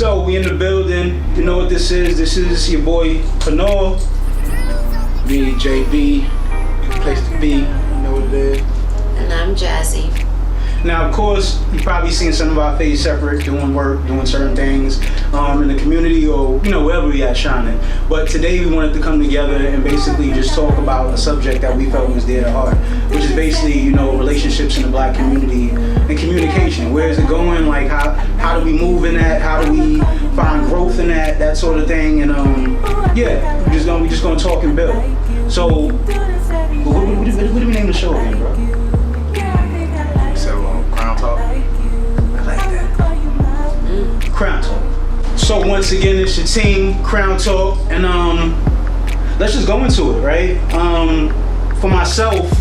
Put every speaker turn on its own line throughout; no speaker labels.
So we in the building. You know what this is? This is your boy Panor.
Me, JB. Good place to be. You know what it is.
And I'm Jazzy.
Now, of course, you've probably seen some of our faces separate, doing work, doing certain things in the community or, wherever we at shining. But today we wanted to come together and basically just talk about a subject that we felt was dear to heart, which is basically, relationships in the black community and communication. Where is it going? Like, how do we move in that? How do we find growth in that sort of thing? And, we're just gonna talk and build. So, what do we name the show again, bro?
Crown Talk.
I like that. Crown Talk. So once again, it's your team, Crown Talk, and let's just go into it, right? For myself,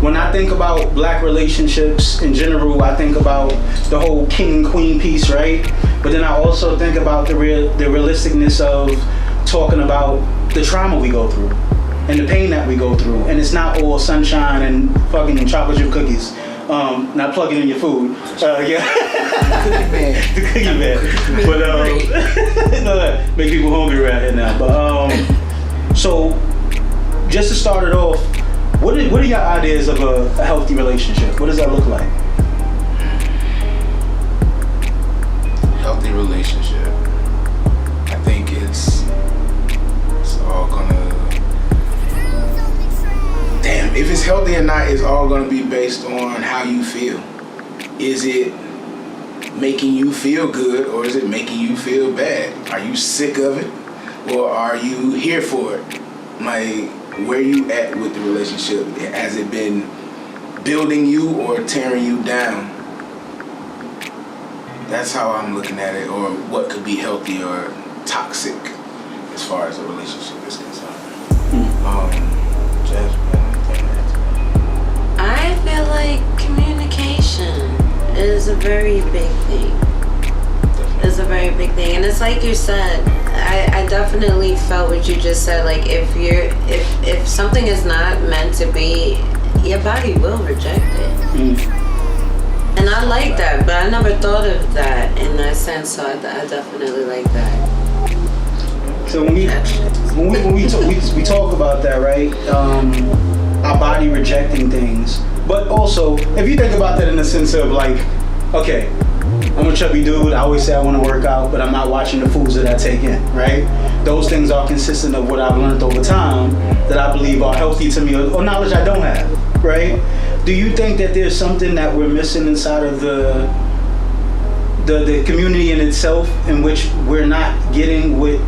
when I think about black relationships in general, I think about the whole king and queen piece, right? But then I also think about the realisticness of talking about the trauma we go through and the pain that we go through, and it's not all sunshine and fucking chocolate chip cookies. Not plugging in your food. Yeah. The cookie man. But make people hungry right here now. But so just to start it off, what are your ideas of a healthy relationship? What does that look like?
Healthy relationship. I think it's all gonna. Damn, if it's healthy or not, it's all gonna be based on how you feel. Is it making you feel good or is it making you feel bad? Are you sick of it or are you here for it? Like, where you at with the relationship? Has it been building you or tearing you down? That's how I'm looking at it, or what could be healthy or toxic as far as a relationship is concerned.
I feel like communication is a very big thing. It's a very big thing, and it's like you said. I definitely felt what you just said. Like if something is not meant to be, your body will reject it. And I like that, but I never thought of that in that sense. So I definitely like that.
So when we talk about that, right? Our body rejecting things, but also if you think about that in the sense of like, okay, I'm a chubby dude, I always say I want to work out, but I'm not watching the foods that I take in, right? Those things are consistent of what I've learned over time that I believe are healthy to me, or knowledge I don't have, right? Do you think that there's something that we're missing inside of the community in itself, in which we're not getting what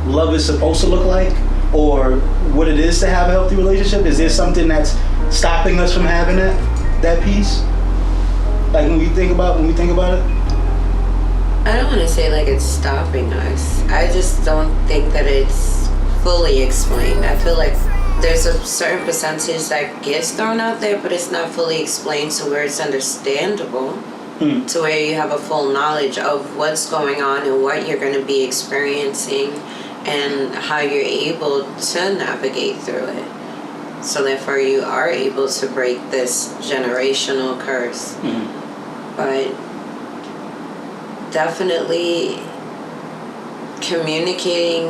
love is supposed to look like, or what it is to have a healthy relationship? Is there something that's stopping us from having that piece? Like when we think about it?
I don't want to say like it's stopping us. I just don't think that it's fully explained. I feel like there's a certain percentage that gets thrown out there, but it's not fully explained to where it's understandable, to where you have a full knowledge of what's going on and what you're going to be experiencing and how you're able to navigate through it. So therefore you are able to break this generational curse. But definitely communicating,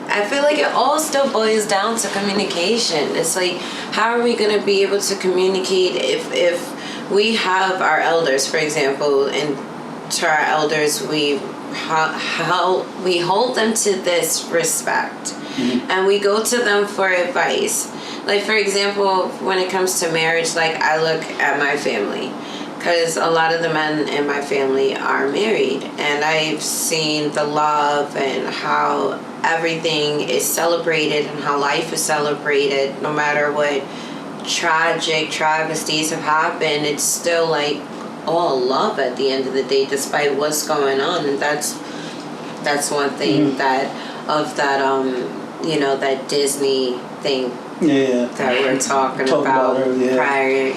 I feel like it all still boils down to communication. It's like, how are we going to be able to communicate if we have our elders, for example, and to our elders how we hold them to this respect, and we go to them for advice. Like, for example, when it comes to marriage, like, I look at my family, because a lot of the men in my family are married, and I've seen the love and how everything is celebrated and how life is celebrated. No matter what tragic travesties have happened, it's still like all love at the end of the day, despite what's going on. And that's one thing that that Disney thing that we're talking about prior.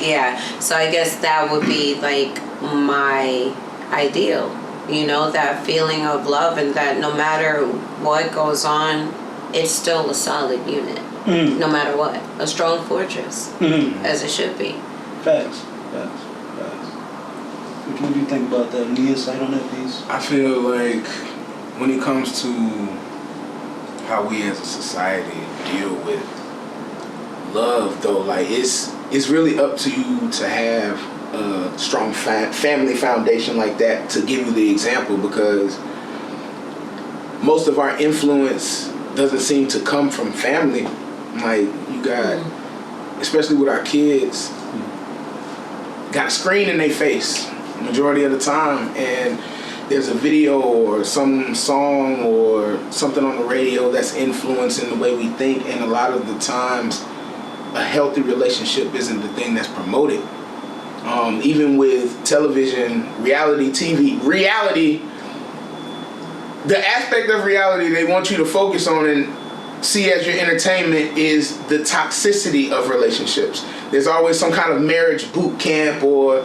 So I guess that would be like my ideal, that feeling of love, and that no matter what goes on, it's still a solid unit. No matter what, a strong fortress, as it should be.
Facts. What do you think about that? Any insight on that piece?
I feel like when it comes to how we as a society deal with love, though, like it's really up to you to have a strong family foundation like that to give you the example, because most of our influence doesn't seem to come from family. Like, you got, especially with our kids, got a screen in their face majority of the time, and there's a video or some song or something on the radio that's influencing the way we think, and a lot of the times a healthy relationship isn't the thing that's promoted. Even with television, reality TV, the aspect of reality they want you to focus on and see as your entertainment is the toxicity of relationships. There's always some kind of marriage boot camp or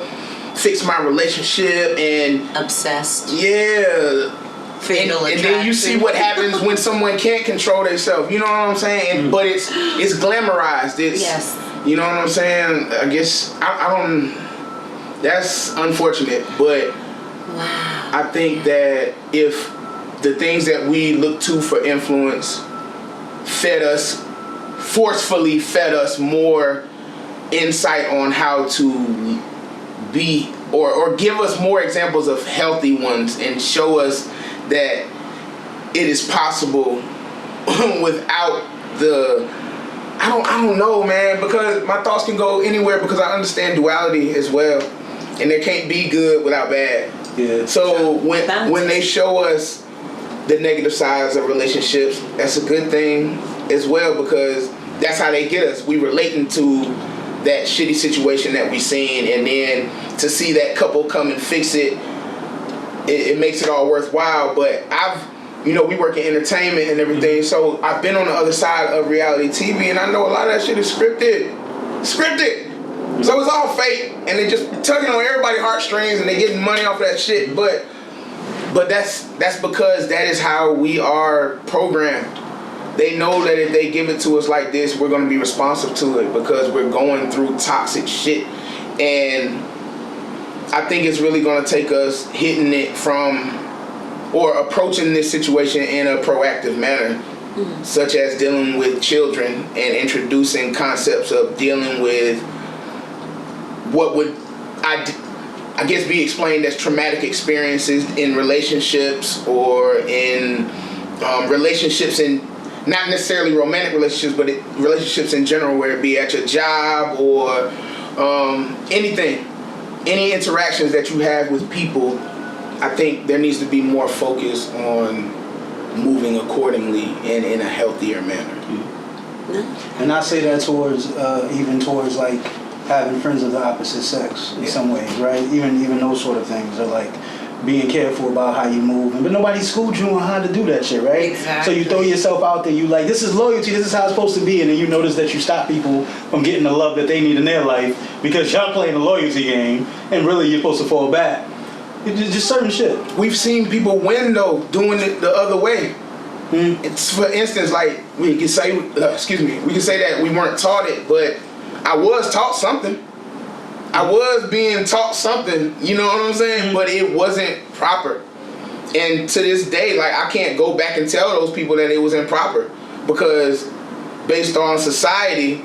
fix my relationship and
obsessed.
Yeah.
Fatal
and then you see what happens when someone can't control themselves. You know what I'm saying? But it's glamorized. It's,
yes.
You know what I'm saying? I guess I don't. That's unfortunate, but
wow.
I think that if the things that we look to for influence forcefully fed us more insight on how to be, or give us more examples of healthy ones and show us that it is possible without the, I don't know, man, because my thoughts can go anywhere, because I understand duality as well, and there can't be good without bad.
Yeah.
So when they show us the negative sides of relationships, that's a good thing as well, because that's how they get us. We relating to that shitty situation that we seen, and then to see that couple come and fix it, it makes it all worthwhile. But we work in entertainment and everything, so I've been on the other side of reality TV, and I know a lot of that shit is scripted. So it's all fake, and they just tugging on everybody's heartstrings, and they getting money off that shit. But that's because that is how we are programmed. They know that if they give it to us like this, we're going to be responsive to it, because we're going through toxic shit. And I think it's really going to take us hitting it from, or approaching this situation in a proactive manner, such as dealing with children and introducing concepts of dealing with what would, I guess, be explained as traumatic experiences in relationships, or in relationships in, not necessarily romantic relationships, but relationships in general, where it be at your job or anything, any interactions that you have with people. I think there needs to be more focus on moving accordingly and in a healthier manner.
And I say that towards even towards like having friends of the opposite sex in some ways, right? Even those sort of things are like being careful about how you move, but nobody schooled you on how to do that shit, right?
Exactly.
So you throw yourself out there, you like, this is loyalty, this is how it's supposed to be, and then you notice that you stop people from getting the love that they need in their life because y'all playing the loyalty game, and really you're supposed to fall back. It's just certain shit.
We've seen people win though, doing it the other way. It's, for instance, like we can say that we weren't taught it, but I was taught something. I was being taught something, you know what I'm saying? But it wasn't proper. And to this day, like, I can't go back and tell those people that it was improper, because based on society,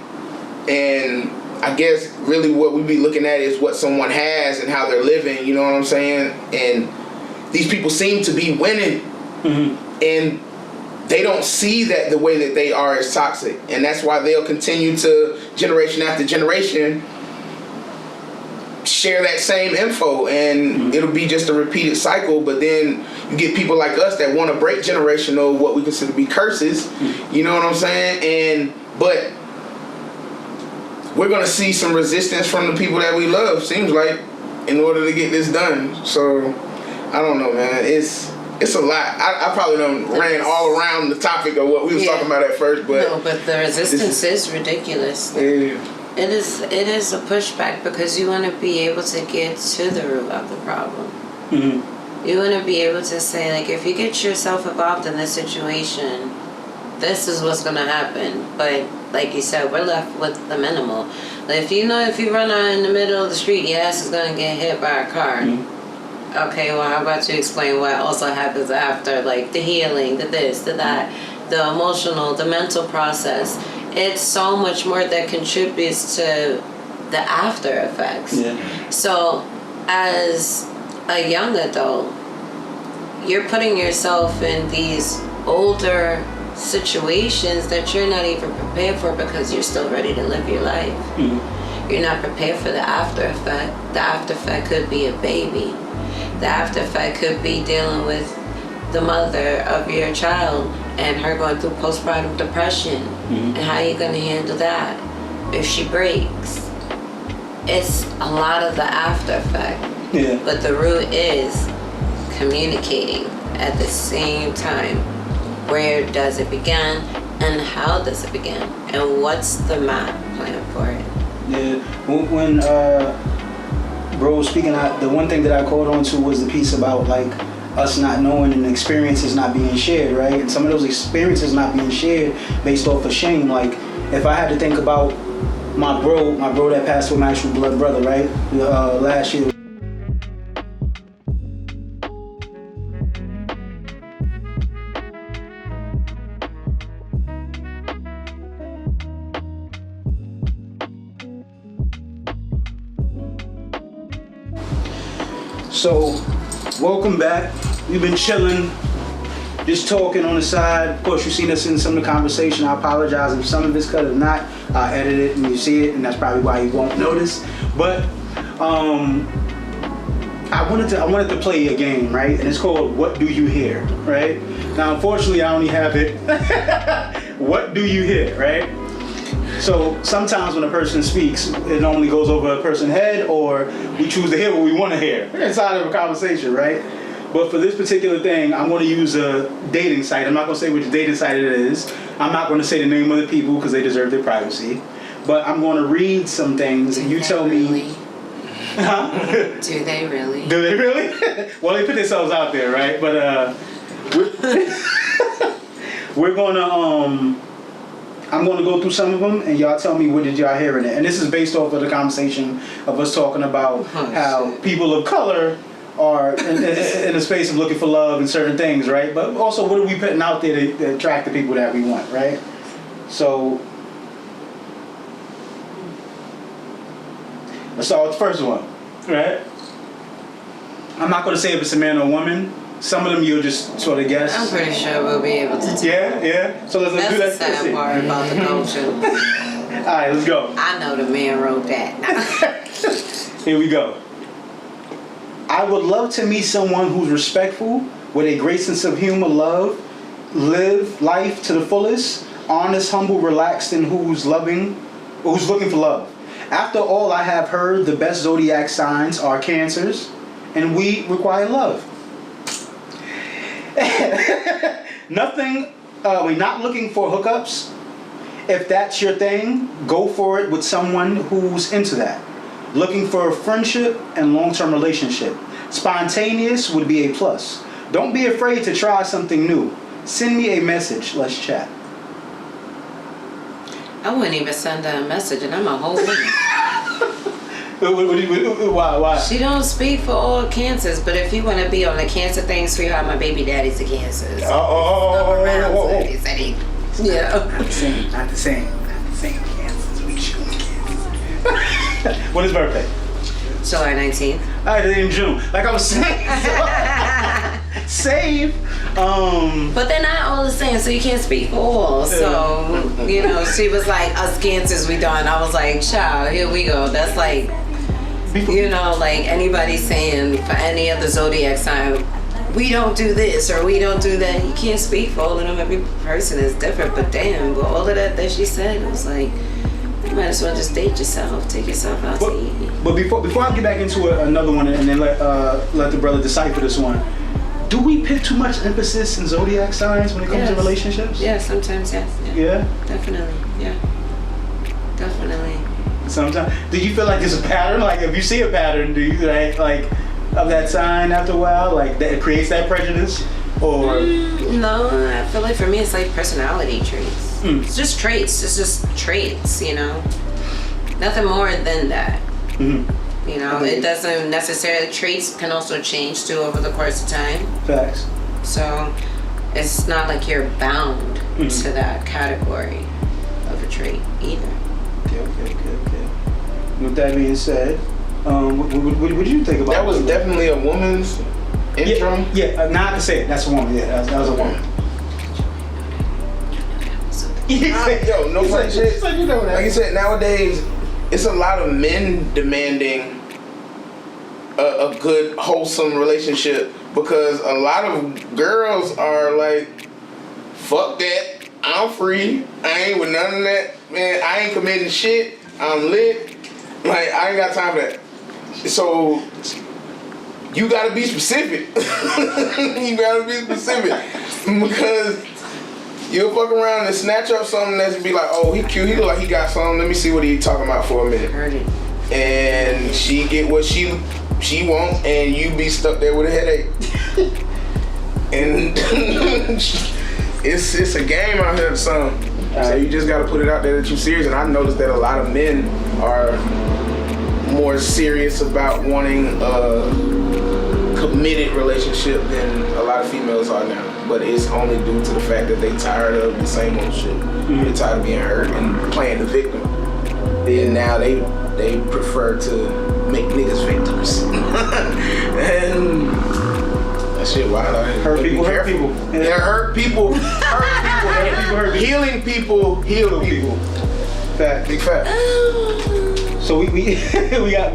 and I guess really what we be looking at is what someone has and how they're living, you know what I'm saying? And these people seem to be winning, and they don't see that the way that they are is toxic. And that's why they'll continue to, generation after generation, share that same info, and it'll be just a repeated cycle. But then you get people like us that want to break generational, what we consider to be curses, you know what I'm saying? But we're gonna see some resistance from the people that we love, seems like, in order to get this done. So I don't know, man, it's a lot. I probably done ran all around the topic of what we was talking about at first, but
no, but the resistance is ridiculous. It is a pushback, because you want to be able to get to the root of the problem. You want to be able to say, like, if you get yourself involved in this situation, this is what's going to happen. But like you said, we're left with the minimal. Like, if you run out in the middle of the street, your ass is going to get hit by a car. Okay, well, how about you explain what also happens after, like the healing, the this, the that, the emotional, the mental process. It's so much more that contributes to the after effects.
Yeah.
So, as a young adult, you're putting yourself in these older situations that you're not even prepared for because you're still ready to live your life.
Mm-hmm.
You're not prepared for the after effect. The after effect could be a baby. The after effect could be dealing with the mother of your child and her going through postpartum depression. Mm-hmm. And how are you going to handle that if she breaks? It's a lot of the after effect.
Yeah.
But the root is communicating at the same time. Where does it begin and how does it begin? And what's the map plan for it?
Yeah. When bro was speaking, the one thing that I called on to was the piece about like us not knowing and experiences not being shared, right? And some of those experiences not being shared based off of shame. Like if I had to think about my bro that passed away, my actual blood brother, right? Last year. So, welcome back. We've been chilling, just talking on the side. Of course, you've seen us in some of the conversation. I apologize if some of it's cut. If not, I'll edit it and you see it, and that's probably why you won't notice. But I wanted to play a game, right? And it's called What Do You Hear, right? Now, unfortunately, I only have it. What do you hear, right? So sometimes when a person speaks, it normally goes over a person's head, or we choose to hear what we want to hear inside of a conversation, right? But for this particular thing, I'm going to use a dating site. I'm not going to say which dating site it is. I'm not going to say the name of the people because they deserve their privacy. But I'm going to read some things, and you tell me. Huh?
Do they really?
Do they really? Well, they put themselves out there, right? But we're going to I'm going to go through some of them, and y'all tell me what did y'all hear in it. And this is based off of the conversation of us talking about how people of color are in a space of looking for love and certain things, right? But also, what are we putting out there to attract the people that we want, right? So, let's start with the first one, right? I'm not going to say if it's a man or a woman. Some of them you'll just sort of guess.
I'm pretty sure we'll be able to tell.
Yeah. So let's do that.
That's the sad part about the culture.
All right, let's go.
I know the man wrote that.
Here we go. I would love to meet someone who's respectful, with a great sense of humor, live life to the fullest, honest, humble, relaxed, and who's looking for love. After all I have heard, the best zodiac signs are Cancers, and we require love. We're not looking for hookups. If that's your thing, go for it with someone who's into that. Looking for a friendship and long-term relationship. Spontaneous would be a plus. Don't be afraid to try something new. Send me a message. Let's chat.
I wouldn't even send her a message, and I'm a whole woman.
Why?
She don't speak for all Cancers, but if you want to be on the Cancer thing, sweetheart, my baby daddy's a Cancer. He said he. Yeah.
Not the same Cancers. We choose Cancers. When is birthday?
July 19th.
All right, in June. Like I was saying. Save.
But they're not all the same, so you can't speak for all. So, she was like, us Cancers, we done. I was like, child, here we go. That's like, like anybody saying for any other zodiac sign, we don't do this or we don't do that. You can't speak for all of them. Every person is different. But damn, with all of that she said, it was like, you might as well just date yourself. Take yourself out to eat.
But before I get back into another one and then let the brother decipher this one, do we put too much emphasis in zodiac signs when it comes to relationships?
Yeah, sometimes, yes.
Yeah?
Definitely, yeah. Definitely.
Sometimes. Do you feel like there's a pattern? Like, if you see a pattern, do you like of that sign after a while? Like, that it creates that prejudice? Or?
No, I feel like for me it's like personality traits. It's just traits. It's just traits, Nothing more than that.
Mm-hmm.
You know, it doesn't necessarily, traits can also change too over the course of time.
Facts.
So it's not like you're bound to that category of a trait either.
Okay. With that being said, what did you think about
That was definitely a woman's intro?
Yeah, not to say it. That's a woman. Yeah, that was a woman.
Yo, no funny shit.
You know that.
Like you said, nowadays, it's a lot of men demanding a good, wholesome relationship because a lot of girls are like, fuck that, I'm free, I ain't with none of that, man, I ain't committing shit, I'm lit, like, I ain't got time for that. So, you gotta be specific. You gotta be specific. Because you'll fuck around and snatch up something that's be like, oh, he cute, he look like he got something, let me see what he talking about for a minute.
Heard it.
And she get what she want, and you be stuck there with a headache. And it's a game out here, son. So you just gotta put it out there that you're serious. And I noticed that a lot of men are more serious about wanting a committed relationship than a lot of females are now. But it's only due to the fact that they tired of the same old shit. They tired of being hurt and playing the victim. And now they prefer to make niggas victims. And that shit wild out here.
Hurt people.
Yeah, hurt people. Healing people, heal people.
Fact.
Big fact.
So we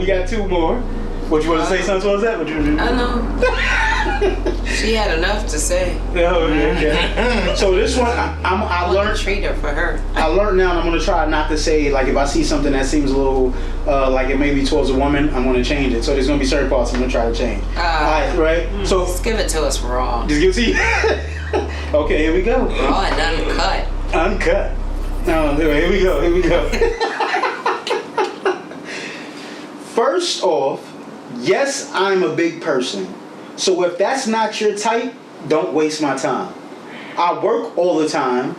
got two more. What you want to say something towards that? What you
I know. She had enough to say.
Yeah. So this one, I learned.
Treat her for her.
I learned now, and I'm gonna try not to say like if I see something that seems a little like it may be towards a woman, I'm gonna change it. So there's gonna be certain parts I'm gonna try to change. Right? So
just give it to us raw.
Just give it to you. Okay, here we go.
Raw and uncut.
Uncut. No, here we go. First off, yes, I'm a big person. So if that's not your type, don't waste my time. I work all the time,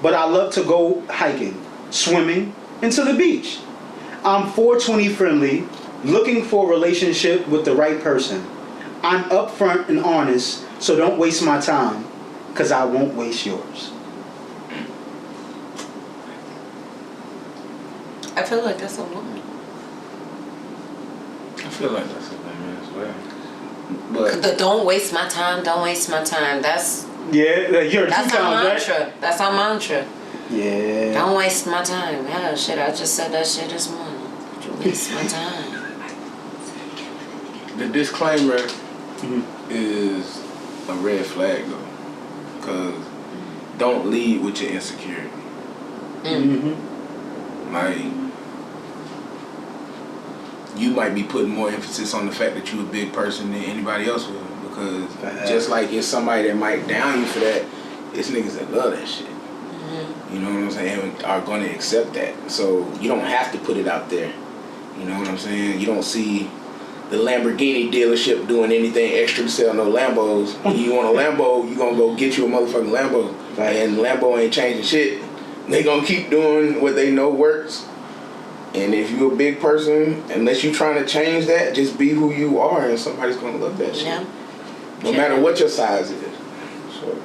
but I love to go hiking, swimming, and to the beach. I'm 420 friendly, looking for a relationship with the right person. I'm upfront and honest, so don't waste my time, because I won't waste yours.
I feel like that's a woman.
I feel like that's a woman as well. But
The don't waste my time. That's
Yeah, you're
that's
two
our
times,
mantra.
right?
That's our mantra.
Yeah.
Don't waste my time. Yeah, shit. I just said that shit this morning. Don't waste my time.
the disclaimer is a red flag though. Because don't lead with your insecurity. Like, you might be putting more emphasis on the fact that you're a big person than anybody else will. Because just like it's somebody that might down you for that, it's niggas that love that shit. You know what I'm saying? And are going to accept that. So you don't have to put it out there. You know what I'm saying? You don't see the Lamborghini dealership doing anything extra to sell no Lambos. When you want a Lambo, you going to go get you a motherfucking Lambo. And Lambo ain't changing shit. They going to keep doing what they know works. And if you're a big person, unless you're trying to change that, just be who you are and somebody's going to love that shit.
Yeah.
No matter what your size is. So.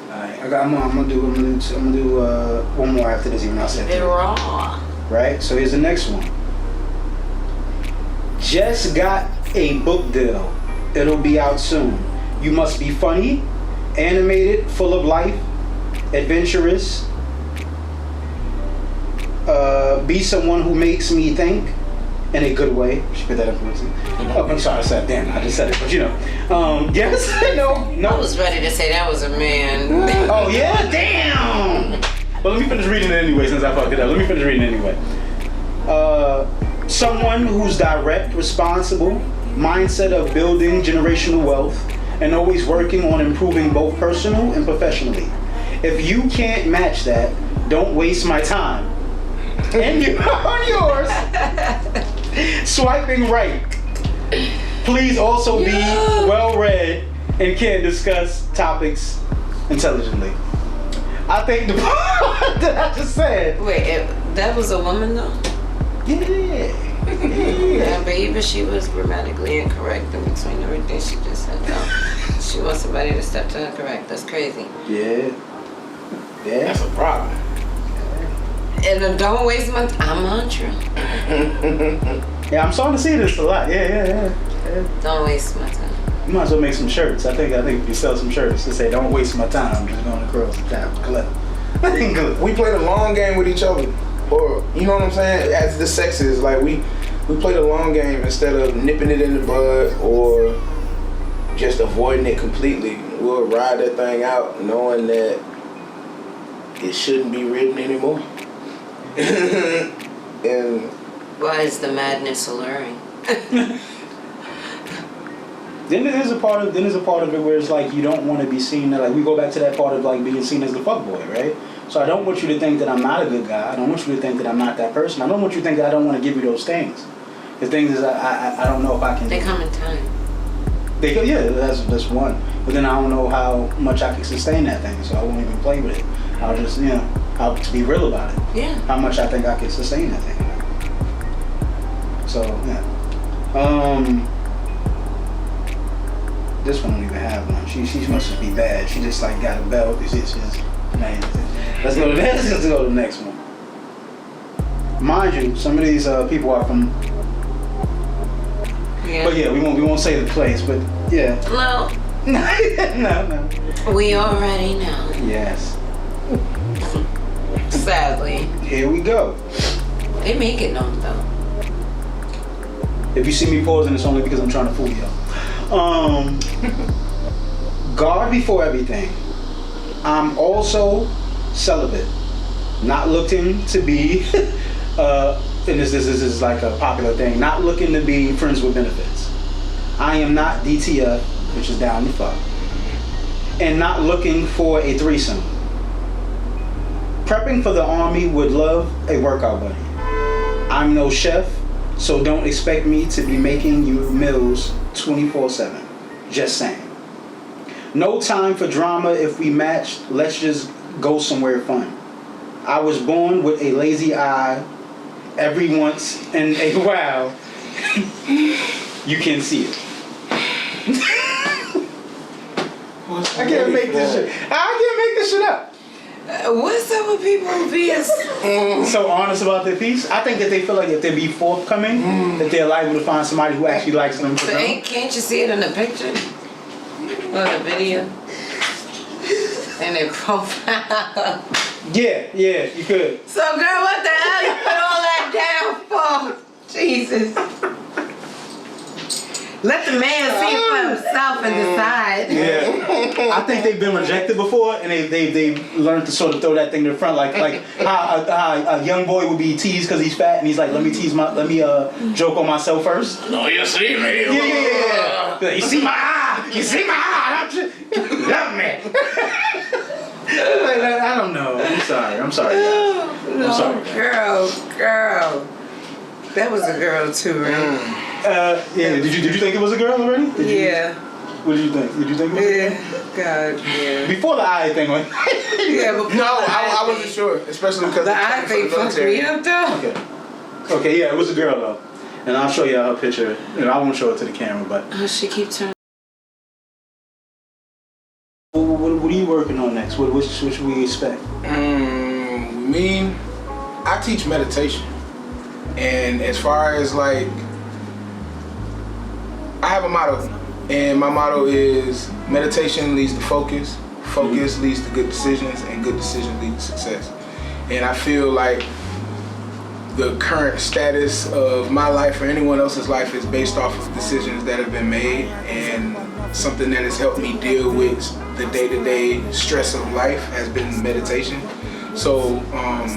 Alright, I'm gonna do one more after this, even I said
They're
three.
raw.
Right? So here's the next one. Just got a book deal. It'll be out soon. You must be funny, animated, full of life, adventurous. Be someone who makes me think in a good way. Should put that up. Oh, I'm sorry, I said damn. I just said it, but you know. Yes, no.
I was ready to say that was a man.
Oh yeah, damn. Well, let me finish reading it anyway, since I fucked it up. Let me finish reading it anyway. Someone who's direct, responsible, mindset of building generational wealth, and always working on improving both personal and professionally. If you can't match that, don't waste my time. And you're on yours. Swiping right. Please also be well-read and can discuss topics intelligently. I think the part that I just said.
Wait, that was a woman though?
Yeah.
Yeah, but even she was grammatically incorrect in between everything she just said. No, she wants somebody to step to her correct. That's crazy.
Yeah.
That's a problem.
And don't waste my I'm on true.
Yeah, I'm starting to see this a lot. Yeah.
Don't waste my time.
You might as well make some shirts. I think if you sell some shirts to say, "Don't waste my time," I'm just going to curl some time. Collect.
We played a long game with each other, or you know what I'm saying? As the sexes, like we played a long game instead of nipping it in the bud or just avoiding it completely. We'll ride that thing out, knowing that it shouldn't be written anymore. And
why is the madness alluring?
Then there's a part of it where it's like you don't want to be seen. Like we go back to that part of like being seen as the fuckboy, right? So I don't want you to think that I'm not a good guy. I don't want you to think that I'm not that person. I don't want you to think that I don't want to give you those things. The thing is, I don't know if I can.
They come in time.
They go, yeah, that's one. But then I don't know how much I can sustain that thing, so I won't even play with it. I'll just, I'll to be real about it.
Yeah.
How much I think I can sustain that thing. So yeah. This one don't even have one. She must just be bad. She just like got a belt. It's just man. Let's go to the next one. Mind you, some of these people are from.
Yeah.
But yeah, we won't say the place, but yeah.
No.
No.
We already know.
Yes.
Sadly.
Here we go.
They make it known though.
If you see me pausing, it's only because I'm trying to fool y'all. God before everything. I'm also celibate. Not looking to be, and this is like a popular thing, not looking to be friends with benefits. I am not DTF, which is down the fuck. And not looking for a threesome. Prepping for the army, would love a workout buddy. I'm no chef, so don't expect me to be making you meals 24/7. Just saying. No time for drama. If we match, let's just go somewhere fun. I was born with a lazy eye. Every once in a while, you can see it. I can't make this shit up.
What's up with people being
so honest about their piece? I think that they feel like if they be forthcoming, that they're liable to find somebody who actually likes them.
But can't you see it in the picture? Or the video? And their profile.
Yeah, you could.
So girl, what the hell you put all that down for? Jesus. Let the man see it for himself and decide.
Yeah, I think they've been rejected before, and they learned to sort of throw that thing to the front, like how a young boy would be teased because he's fat, and he's like, let me joke on myself first.
No, you see me.
Yeah. You see my eye. You see my eye. Love me. I don't know. I'm sorry. I'm sorry.
No,
I'm sorry.
Girl. That was a girl too, right?
Yeah. Did you think it was a girl already?
Yeah.
What did you think? Did you think it was a girl?
God, yeah.
Before the eye thing went.
Yeah, but
No, I wasn't sure, especially because
the eye thing fucked me up though.
Okay, yeah, it was a girl though, and I'll show you her picture. I won't show it to the camera, but.
Oh, she keep turning.
What are you working on next? What should we expect?
I teach meditation. And as far as like, I have a motto, and my motto is meditation leads to focus, focus leads to good decisions, and good decisions lead to success. And I feel like the current status of my life or anyone else's life is based off of decisions that have been made, and something that has helped me deal with the day-to-day stress of life has been meditation. So I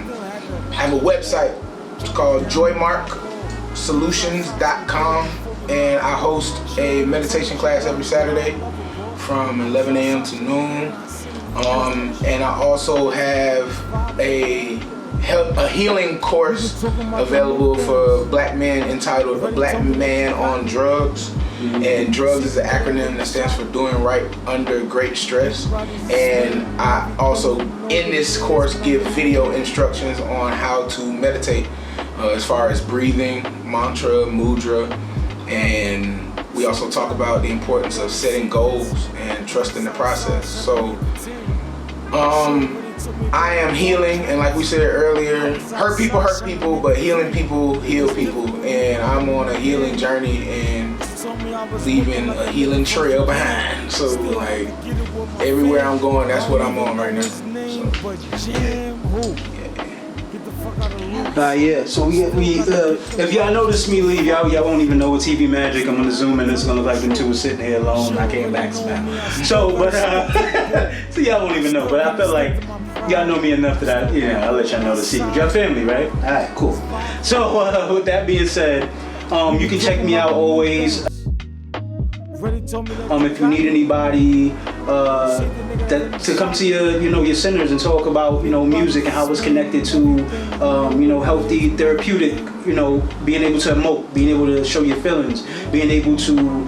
have a website. It's called joymarksolutions.com, and I host a meditation class every Saturday from 11 a.m. to noon. And I also have a healing course available for black men entitled A Black Man on Drugs. And drugs is an acronym that stands for doing right under great stress. And I also, in this course, give video instructions on how to meditate as far as breathing, mantra, mudra, and we also talk about the importance of setting goals and trusting the process. So I am healing, and like we said earlier, hurt people, but healing people heal people, and I'm on a healing journey and leaving a healing trail behind. So like everywhere I'm going, that's what I'm on right now. So,
yeah. So we if y'all notice me leave, y'all won't even know what TV magic. I'm gonna zoom in. It's gonna look like them two are sitting here alone. I can't backspam. So, but so y'all won't even know. But I feel like y'all know me enough that I'll let y'all know the secret. Y'all family, right? All right, cool. So with that being said, you can check me out always. If you need anybody to come to your centers and talk about music and how it's connected to healthy therapeutic, being able to emote, being able to show your feelings, being able to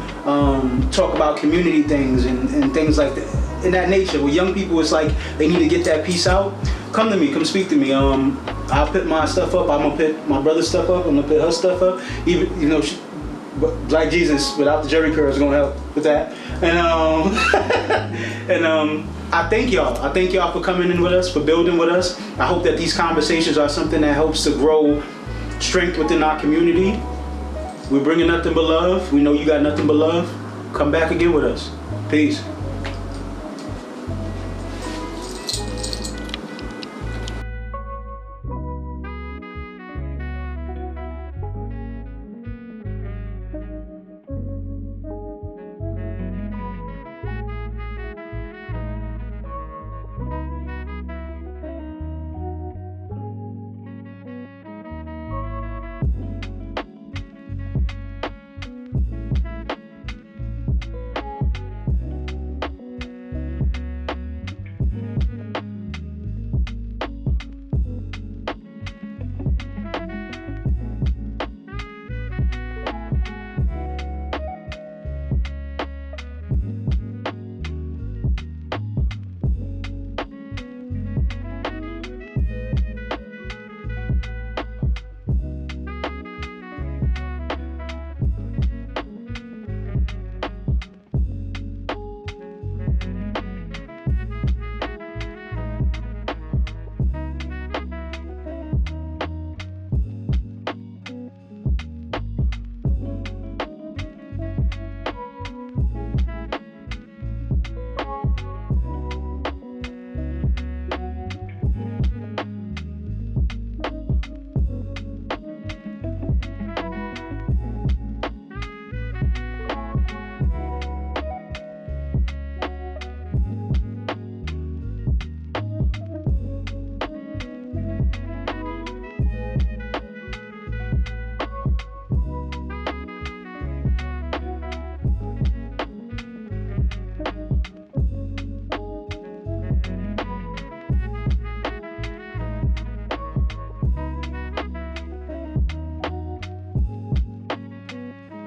talk about community things and things like that in that nature. With young people, it's like they need to get that piece out. Come to me, come speak to me. I'll put my stuff up. I'm gonna put my brother's stuff up. I'm gonna put her stuff up. Even Black Jesus without the Jerry curl is gonna help with that. And I thank y'all. I thank y'all for coming in with us, for building with us. I hope that these conversations are something that helps to grow strength within our community. We're bringing nothing but love. We know you got nothing but love. Come back again with us. Peace.